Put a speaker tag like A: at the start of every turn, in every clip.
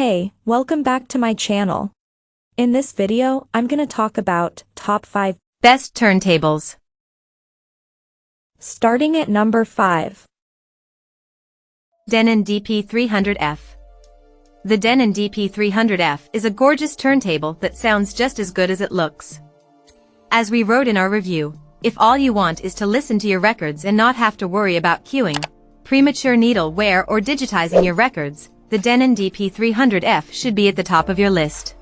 A: Hey, welcome back to my channel. In this video, I'm gonna talk about top 5
B: best turntables.
A: Starting at number 5.
B: Denon DP300F. The Denon DP300F is a gorgeous turntable that sounds just as good as it looks. As we wrote in our review, if all you want is to listen to your records and not have to worry about queuing, premature needle wear or digitizing your records, the Denon DP300F should be at the top of your list.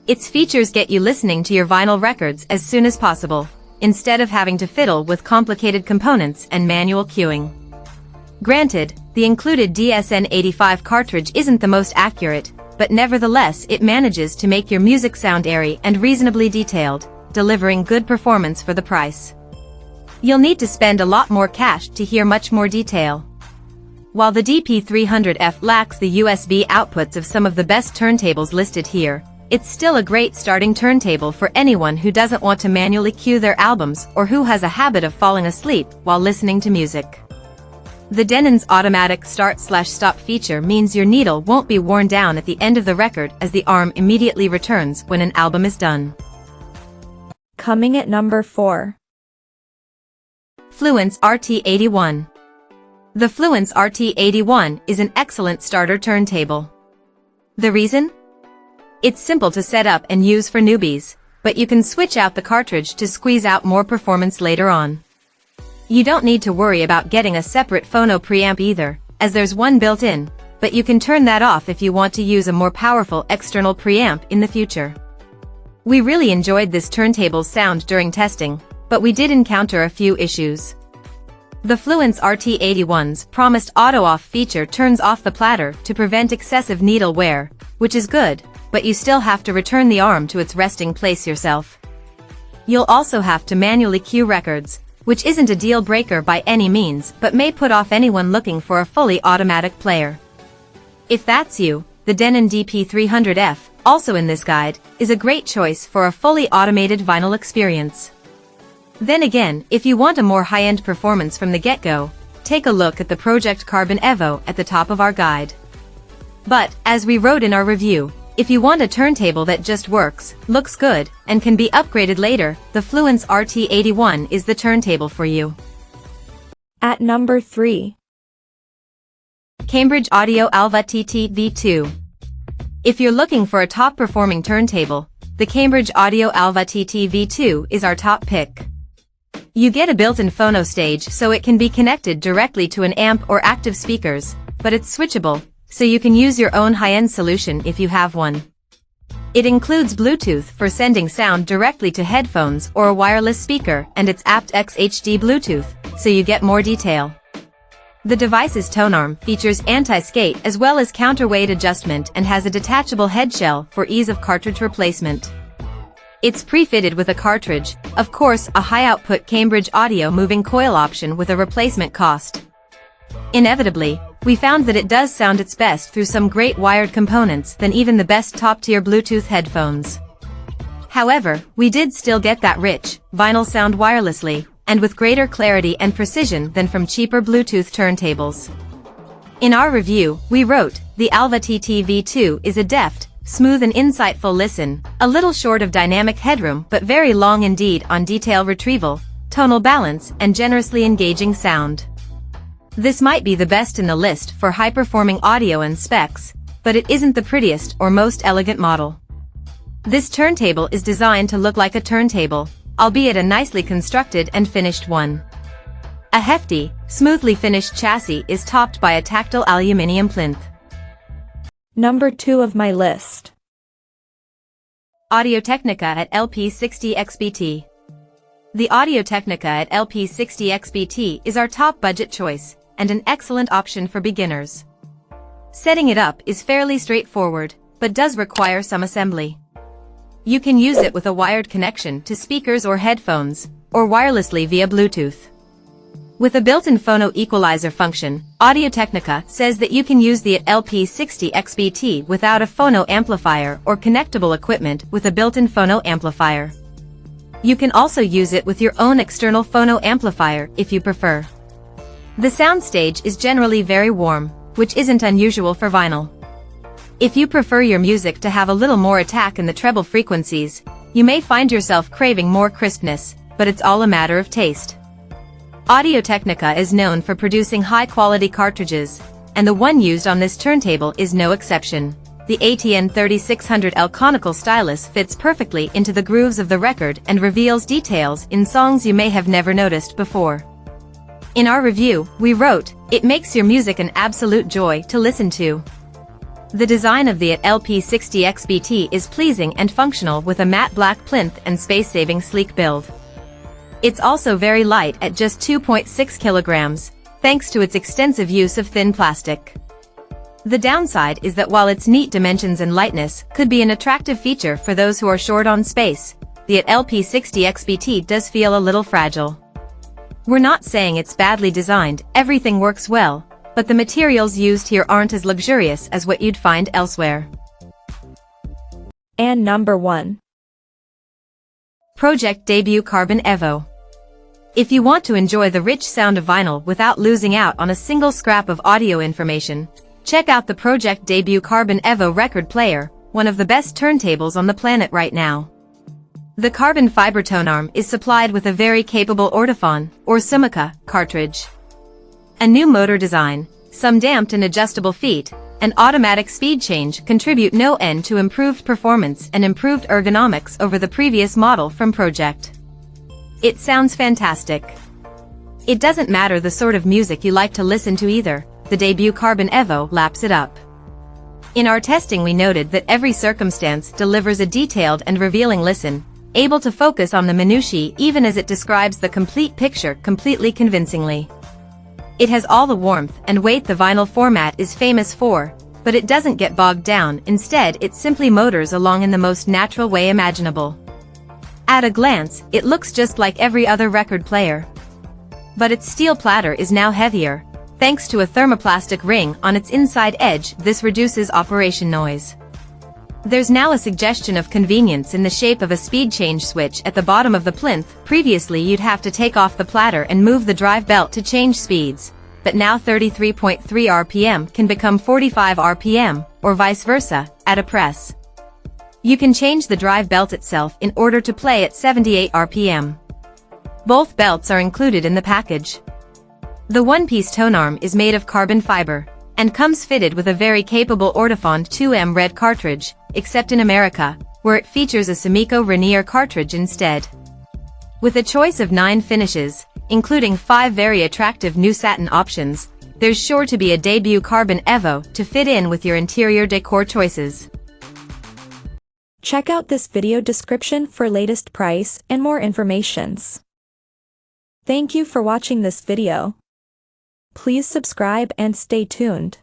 B: Its features get you listening to your vinyl records as soon as possible, instead of having to fiddle with complicated components and manual queuing. Granted, the included DSN85 cartridge isn't the most accurate, but nevertheless it manages to make your music sound airy and reasonably detailed, delivering good performance for the price. You'll need to spend a lot more cash to hear much more detail. While the DP300F lacks the USB outputs of some of the best turntables listed here, it's still a great starting turntable for anyone who doesn't want to manually cue their albums or who has a habit of falling asleep while listening to music. The Denon's automatic start/stop feature means your needle won't be worn down at the end of the record as the arm immediately returns when an album is done.
A: Coming at number 4.
B: Fluance RT81. The Fluance RT81 is an excellent starter turntable. The reason? It's simple to set up and use for newbies, but you can switch out the cartridge to squeeze out more performance later on. You don't need to worry about getting a separate phono preamp either, as there's one built in, but you can turn that off if you want to use a more powerful external preamp in the future. We really enjoyed this turntable's sound during testing, but we did encounter a few issues. The Fluance RT81's promised auto-off feature turns off the platter to prevent excessive needle wear, which is good, but you still have to return the arm to its resting place yourself. You'll also have to manually cue records, which isn't a deal breaker by any means but may put off anyone looking for a fully automatic player. If that's you, the Denon DP300F, also in this guide, is a great choice for a fully automated vinyl experience. Then again, if you want a more high-end performance from the get-go, take a look at the Pro-Ject Carbon Evo at the top of our guide. But, as we wrote in our review, if you want a turntable that just works, looks good, and can be upgraded later, the Fluance RT81 is the turntable for you.
A: At number 3.
B: Cambridge Audio Alva TT V2. If you're looking for a top-performing turntable, the Cambridge Audio Alva TT V2 is our top pick. You get a built-in phono stage so it can be connected directly to an amp or active speakers, but it's switchable, so you can use your own high-end solution if you have one. It includes Bluetooth for sending sound directly to headphones or a wireless speaker, and it's aptX HD Bluetooth, so you get more detail. The device's tone arm features anti-skate as well as counterweight adjustment and has a detachable head shell for ease of cartridge replacement. It's pre-fitted with a cartridge, of course a high-output Cambridge Audio moving coil option with a replacement cost. Inevitably, we found that it does sound its best through some great wired components than even the best top-tier Bluetooth headphones. However, we did still get that rich, vinyl sound wirelessly, and with greater clarity and precision than from cheaper Bluetooth turntables. In our review, we wrote, the Alva TT V2 is a deft, smooth and insightful listen, a little short of dynamic headroom but very long indeed on detail retrieval, tonal balance and generously engaging sound. This might be the best in the list for high-performing audio and specs, but it isn't the prettiest or most elegant model. This turntable is designed to look like a turntable, albeit a nicely constructed and finished one. A hefty, smoothly finished chassis is topped by a tactile aluminum plinth.
A: Number 2 of my list.
B: Audio-Technica at LP60XBT. The Audio-Technica at LP60XBT is our top budget choice, and an excellent option for beginners. Setting it up is fairly straightforward, but does require some assembly. You can use it with a wired connection to speakers or headphones, or wirelessly via Bluetooth. With a built-in phono equalizer function, Audio-Technica says that you can use the LP60XBT without a phono amplifier or connectable equipment with a built-in phono amplifier. You can also use it with your own external phono amplifier if you prefer. The soundstage is generally very warm, which isn't unusual for vinyl. If you prefer your music to have a little more attack in the treble frequencies, you may find yourself craving more crispness, but it's all a matter of taste. Audio-Technica is known for producing high-quality cartridges, and the one used on this turntable is no exception. The ATN 3600L conical stylus fits perfectly into the grooves of the record and reveals details in songs you may have never noticed before. In our review, we wrote, "It makes your music an absolute joy to listen to." The design of the LP60XBT is pleasing and functional with a matte black plinth and space-saving sleek build. It's also very light at just 2.6 kilograms, thanks to its extensive use of thin plastic. The downside is that while its neat dimensions and lightness could be an attractive feature for those who are short on space, the LP60XBT does feel a little fragile. We're not saying it's badly designed, everything works well, but the materials used here aren't as luxurious as what you'd find elsewhere.
A: And number 1.
B: Pro-Ject Debut Carbon Evo. If you want to enjoy the rich sound of vinyl without losing out on a single scrap of audio information, check out the Pro-Ject Debut Carbon Evo record player, one of the best turntables on the planet right now. The carbon fiber tone arm is supplied with a very capable Ortophon, or Sumica, cartridge. A new motor design, some damped and adjustable feet, and automatic speed change contribute no end to improved performance and improved ergonomics over the previous model from Pro-Ject. It sounds fantastic. It doesn't matter the sort of music you like to listen to either, the Debut Carbon Evo laps it up. In our testing we noted that every circumstance delivers a detailed and revealing listen, able to focus on the minutiae even as it describes the complete picture completely convincingly. It has all the warmth and weight the vinyl format is famous for, but it doesn't get bogged down, instead it simply motors along in the most natural way imaginable. At a glance, it looks just like every other record player. But its steel platter is now heavier. Thanks to a thermoplastic ring on its inside edge, this reduces operation noise. There's now a suggestion of convenience in the shape of a speed change switch at the bottom of the plinth. Previously you'd have to take off the platter and move the drive belt to change speeds, but now 33.3 RPM can become 45 RPM, or vice versa, at a press. You can change the drive belt itself in order to play at 78 RPM. Both belts are included in the package. The one-piece tone arm is made of carbon fiber, and comes fitted with a very capable Ortophon 2M red cartridge, except in America, where it features a Sumico Rainier cartridge instead. With a choice of 9 finishes, including 5 very attractive new satin options, there's sure to be a Debut Carbon Evo to fit in with your interior decor choices.
A: Check out this video description for latest price and more informations. Thank you for watching this video. Please subscribe and stay tuned.